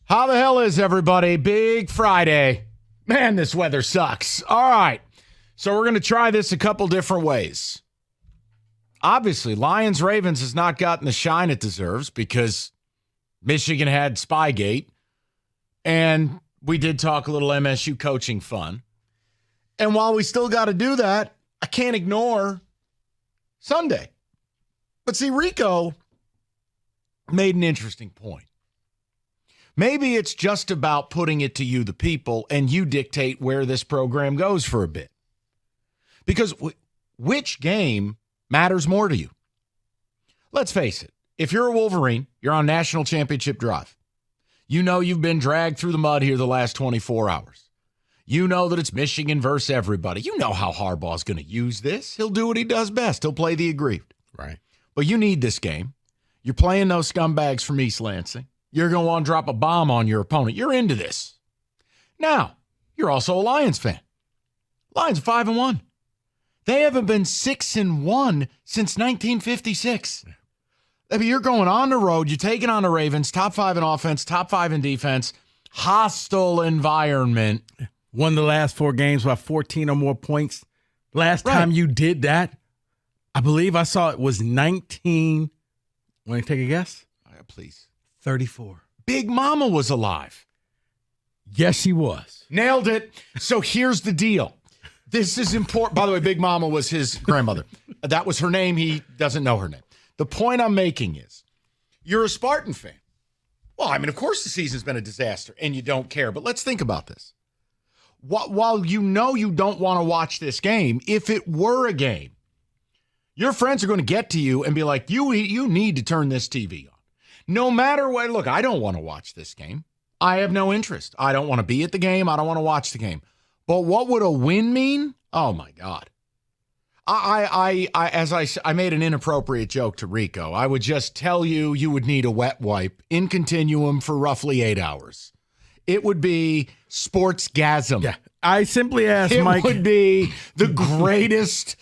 How the hell is everybody? Big Friday. Man, this weather sucks. All right. So we're going to try this a couple different ways. Obviously, Lions-Ravens has not gotten the shine it deserves because Michigan had Spygate. And we did talk a little MSU coaching fun. And while we still got to do that, I can't ignore Sunday. But see, Rico made an interesting point. Maybe it's just about putting it to you, the people, and you dictate where this program goes for a bit. Because which game matters more to you? Let's face it. If you're a Wolverine, you're on national championship drive. You know you've been dragged through the mud here the last 24 hours. You know that it's Michigan versus everybody. You know how Harbaugh's going to use this. He'll do what he does best. He'll play the aggrieved. Right. But you need this game. You're playing those scumbags from East Lansing. You're going to want to drop a bomb on your opponent. You're into this. Now, you're also a Lions fan. Lions 5-1. They haven't been 6-1 since 1956. I mean, you're going on the road. You're taking on the Ravens, top 5 in offense, top 5 in defense, hostile environment. Won the last 4 games by 14 or more points. Last time you did that, I believe I saw it was 19. Want to take a guess? Please. 34. Big Mama was alive. Yes, she was. Nailed it. So here's the deal. This is important. By the way, Big Mama was his grandmother. That was her name. He doesn't know her name. The point I'm making is you're a Spartan fan. Well, I mean, of course the season's been a disaster and you don't care, but let's think about this. While you know you don't want to watch this game, if it were a game, your friends are going to get to you and be like, you need to turn this TV on. No matter what, look, I don't want to watch this game. I have no interest. I don't want to be at the game. I don't want to watch the game. But what would a win mean? Oh, my God. I made an inappropriate joke to Rico. I would just tell you would need a wet wipe in continuum for roughly 8 hours. It would be sportsgasm. Yeah. I simply asked Mike. It would be the greatest,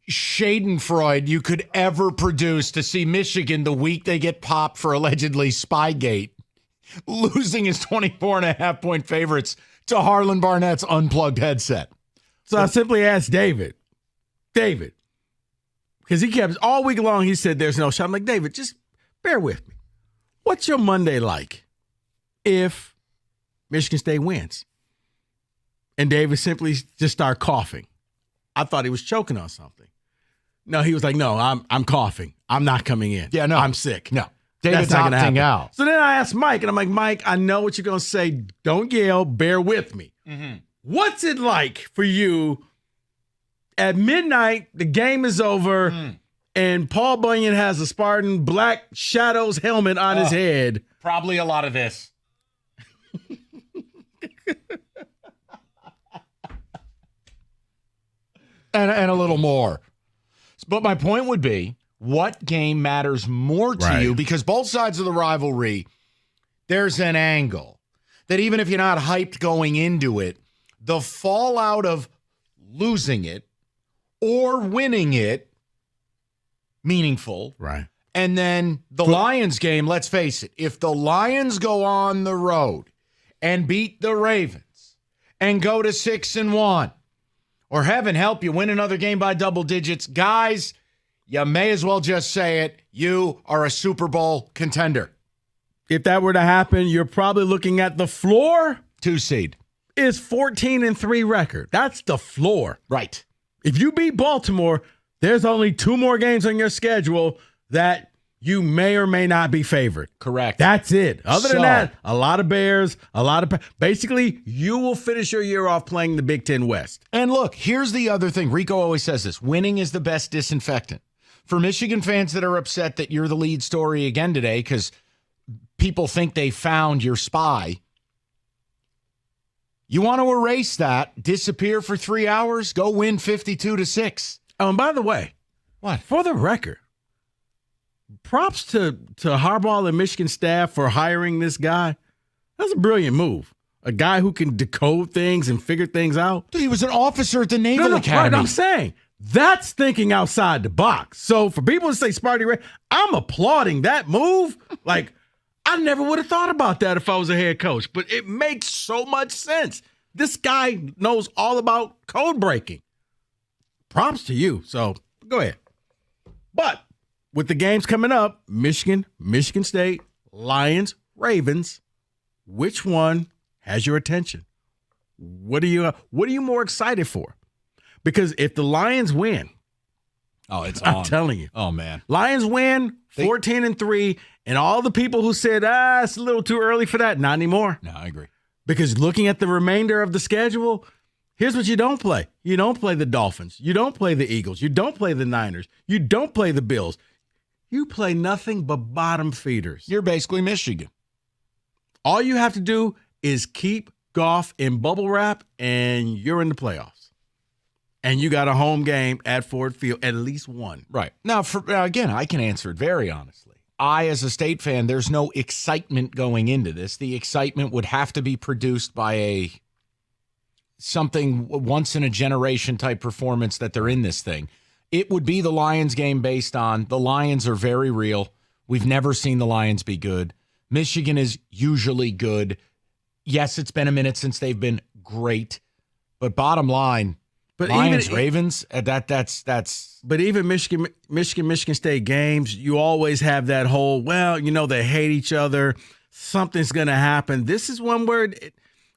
Schadenfreude you could ever produce to see Michigan the week they get popped for allegedly Spygate, losing his 24.5-point favorites to Harlan Barnett's unplugged headset. So I simply asked David, because he kept, all week long, he said there's no shot. I'm like, David, just bear with me. What's your Monday like if Michigan State wins? And David simply just started coughing. I thought he was choking on something. No, he was like, no, I'm coughing. I'm not coming in. Yeah, no. I'm sick. No. David's opting out. So then I asked Mike, and I'm like, Mike, I know what you're going to say. Don't yell. Bear with me. Mm-hmm. What's it like for you at midnight, the game is over, and Paul Bunyan has a Spartan Black Shadows helmet on his head? Probably a lot of this. and a little more. But my point would be, what game matters more to you? Because both sides of the rivalry, there's an angle that even if you're not hyped going into it, the fallout of losing it or winning it, meaningful. Right. And then the Lions game, let's face it, if the Lions go on the road and beat the Ravens and go to 6-1, or heaven help you win another game by double digits, guys, you may as well just say it. You are a Super Bowl contender. If that were to happen, you're probably looking at the floor. 2 seed. Is 14-3 record. That's the floor. Right. If you beat Baltimore, there's only 2 more games on your schedule that you may or may not be favored. Correct. That's it. Other than that, a lot of Bears, basically, you will finish your year off playing the Big Ten West. And look, here's the other thing. Rico always says this. Winning is the best disinfectant. For Michigan fans that are upset that you're the lead story again today because people think they found your spy, you want to erase that, disappear for 3 hours, go win 52-6. Oh, and by the way, what? For the record, props to Harbaugh and Michigan staff for hiring this guy. That's a brilliant move. A guy who can decode things and figure things out. Dude, he was an officer at the Naval Academy. Right, I'm saying that's thinking outside the box. So for people to say Sparty Ray, I'm applauding that move. I never would have thought about that if I was a head coach, but it makes so much sense. This guy knows all about code breaking. Props to you. So go ahead. But with the games coming up, Michigan, Michigan State, Lions, Ravens, which one has your attention? What are you more excited for? Because if the Lions win, it's on. I'm telling you. Oh, man. Lions win 14-3, and all the people who said, it's a little too early for that, not anymore. No, I agree. Because looking at the remainder of the schedule, here's what you don't play. You don't play the Dolphins. You don't play the Eagles. You don't play the Niners. You don't play the Bills. You play nothing but bottom feeders. You're basically Michigan. All you have to do is keep Goff in bubble wrap, and you're in the playoffs. And you got a home game at Ford Field, at least one. Right. Now, again, I can answer it very honestly. As a State fan, there's no excitement going into this. The excitement would have to be produced by something once-in-a-generation type performance that they're in this thing. It would be the Lions game based on the Lions are very real. We've never seen the Lions be good. Michigan is usually good. Yes, it's been a minute since they've been great. But bottom line, but Lions, Ravens, that's. But even Michigan State games, you always have that whole, they hate each other. Something's going to happen. This is one where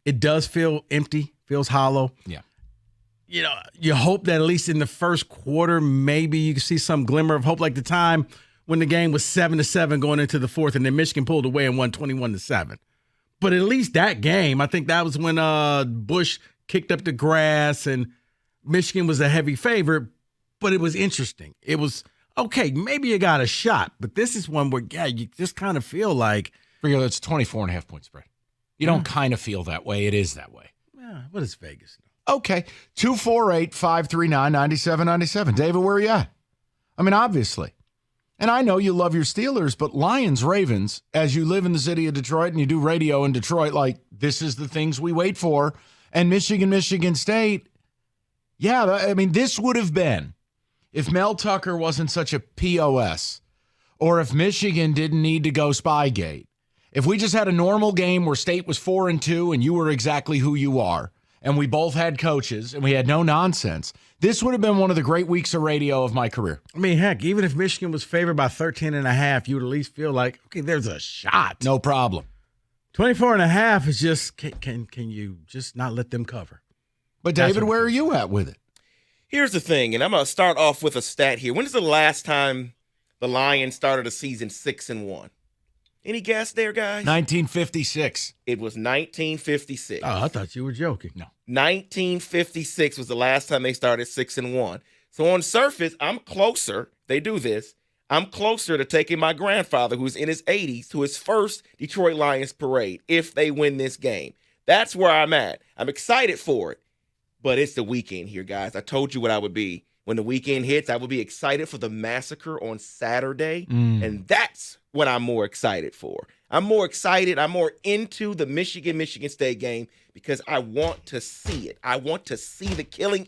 it does feel empty, feels hollow. Yeah. You hope that at least in the first quarter, maybe you can see some glimmer of hope, like the time when the game was 7-7 going into the fourth, and then Michigan pulled away and won 21-7. But at least that game, I think that was when Bush kicked up the grass and Michigan was a heavy favorite, but it was interesting. It was, okay, maybe you got a shot, but this is one where, you just kind of feel like. It's 24.5 point spread. You don't kind of feel that way. It is that way. Yeah, what is Vegas? Okay, 248-539-9797. David, where are you at? I mean, obviously. And I know you love your Steelers, but Lions, Ravens, as you live in the city of Detroit and you do radio in Detroit, this is the things we wait for. And Michigan State, this would have been, if Mel Tucker wasn't such a POS, or if Michigan didn't need to go Spygate, if we just had a normal game where State was 4-2 and you were exactly who you are, and we both had coaches and we had no nonsense, this would have been one of the great weeks of radio of my career. I mean, heck, even if Michigan was favored by 13.5, you would at least feel like, okay, there's a shot. No problem. 24.5 is just, can you just not let them cover? But David, where are you at with it? Here's the thing, and I'm going to start off with a stat here. When is the last time the Lions started a season 6-1? Any guess there, guys? 1956. It was 1956. Oh, I thought you were joking. No. 1956 was the last time they started 6-1. So on surface, I'm closer. They do this. I'm closer to taking my grandfather, who's in his 80s, to his first Detroit Lions parade if they win this game. That's where I'm at. I'm excited for it. But it's the weekend here, guys. I told you what I would be. When the weekend hits, I will be excited for the massacre on Saturday. And that's what I'm more excited for. I'm more excited. I'm more into the Michigan State game because I want to see it. I want to see the killing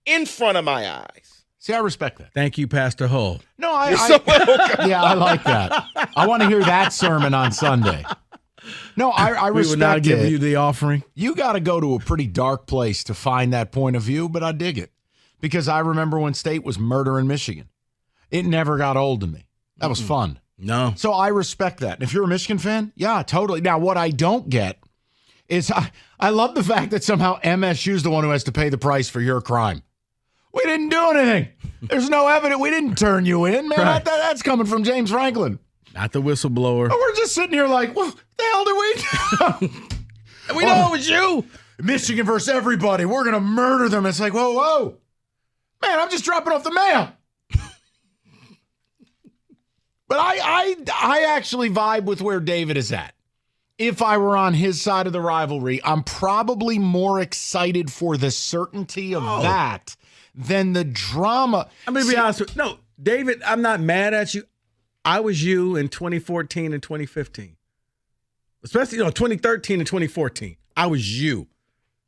in front of my eyes. See, I respect that. Thank you, Pastor Hull. No, I like that. I want to hear that sermon on Sunday. No, I respect it. We would not give you the offering. You got to go to a pretty dark place to find that point of view, but I dig it. Because I remember when State was murdering Michigan. It never got old to me. That was fun. No. So I respect that. And if you're a Michigan fan, yeah, totally. Now, what I don't get is I love the fact that somehow MSU's the one who has to pay the price for your crime. We didn't do anything. There's no evidence. We didn't turn you in. Man, Right. that's coming from James Franklin. Not the whistleblower. And we're just sitting here like, what the hell do we do? We know it was you. Michigan versus everybody. We're going to murder them. It's like, whoa. Man, I'm just dropping off the mail. But I actually vibe with where David is at. If I were on his side of the rivalry, I'm probably more excited for the certainty of that than the drama. I'm going to be honest with you. No, David, I'm not mad at you. I was you in 2014 and 2015. Especially, 2013 and 2014. I was you.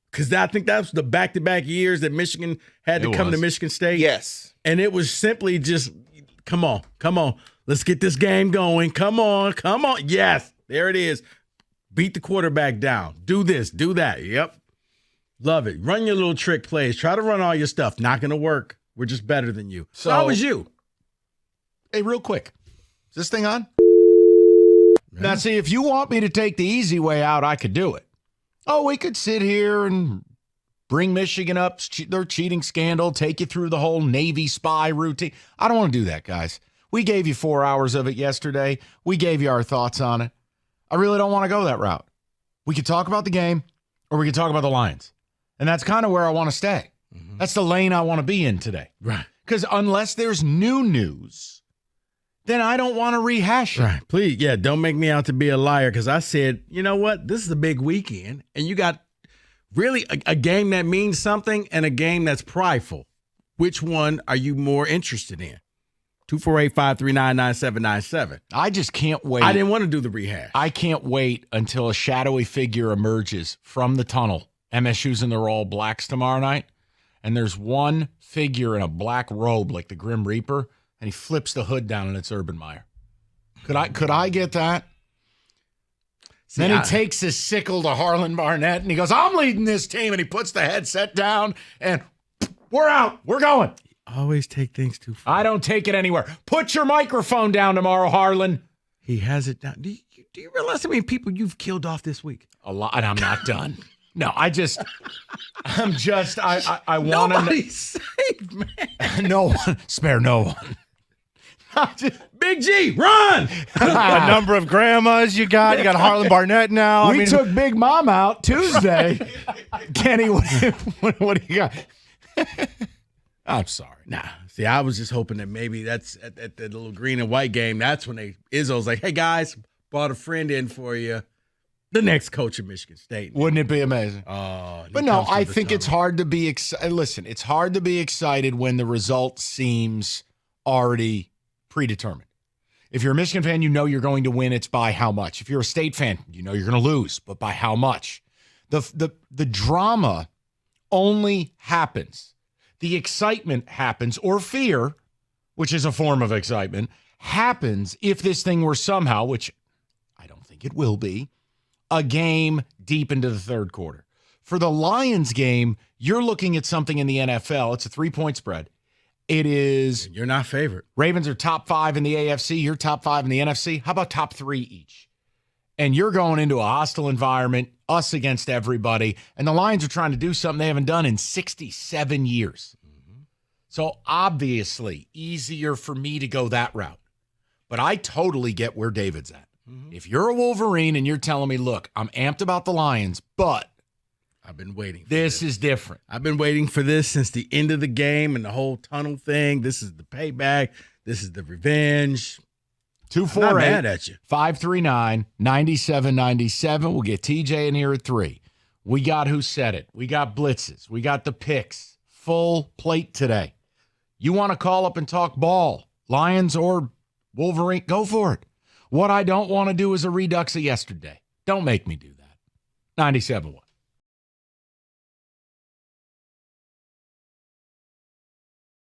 Because I think that was the back-to-back years that Michigan had to come to Michigan State. Yes. And it was simply just, come on. Let's get this game going. Come on. Yes. There it is. Beat the quarterback down. Do this, do that. Yep. Love it. Run your little trick plays. Try to run all your stuff. Not going to work. We're just better than you. So how was you? Hey, real quick. Is this thing on? Yeah. Now, see, if you want me to take the easy way out, I could do it. Oh, we could sit here and bring Michigan up, their cheating scandal, take you through the whole Navy spy routine. I don't want to do that, guys. We gave you 4 hours of it yesterday. We gave you our thoughts on it. I really don't want to go that route. We could talk about the game or we could talk about the Lions. And that's kind of where I want to stay. Mm-hmm. That's the lane I want to be in today. Right. Because unless there's new news, then I don't want to rehash it. Right. Please, yeah, don't make me out to be a liar because I said, you know what? This is a big weekend, and you got really a game that means something and a game that's prideful. Which one are you more interested in? 248-539-9797. I just can't wait. I didn't want to do the rehash. I can't wait until a shadowy figure emerges from the tunnel. MSU's in their all blacks tomorrow night, and there's one figure in a black robe like the Grim Reaper, and he flips the hood down and it's Urban Meyer. Could I get that? See, then he takes his sickle to Harlan Barnett and he goes, I'm leading this team, and he puts the headset down and we're out. We're going. Always take things too far. I don't take it anywhere. Put your microphone down tomorrow, Harlan. He has it down. Do you realize how many people you've killed off this week? A lot, and I'm not done. No, I want to. Nobody's safe, man. No one. Spare no one. Big G, run! A number of grandmas you got. You got Harlan Barnett now. We took Big Mom out Tuesday. Kenny, what do you got? I'm sorry. Nah. See, I was just hoping that maybe that's at the little green and white game. That's when Izzo's like, hey, guys, brought a friend in for you. The next coach of Michigan State. Wouldn't it be amazing? But no, I think it's hard to be excited. Listen, it's hard to be excited when the result seems already predetermined. If you're a Michigan fan, you know you're going to win. It's by how much. If you're a State fan, you know you're going to lose, but by how much. The drama only happens. The excitement happens, or fear, which is a form of excitement, happens if this thing were somehow, which I don't think it will be, a game deep into the third quarter. For the Lions game, you're looking at something in the NFL. It's a 3-point spread. It is. You're not favorite. Ravens are top 5 in the AFC. You're top 5 in the NFC. How about top 3 each? And you're going into a hostile environment, us against everybody. And the Lions are trying to do something they haven't done in 67 years. Mm-hmm. So obviously, easier for me to go that route. But I totally get where David's at. Mm-hmm. If you're a Wolverine and you're telling me, look, I'm amped about the Lions, but I've been waiting for this is different. I've been waiting for this since the end of the game and the whole tunnel thing. This is the payback. This is the revenge. 248-539-9797. We'll get TJ in here at 3. We got Who Said It. We got blitzes. We got the picks. Full plate today. You want to call up and talk ball, Lions or Wolverine, go for it. What I don't want to do is a redux of yesterday. Don't make me do that. 97.1.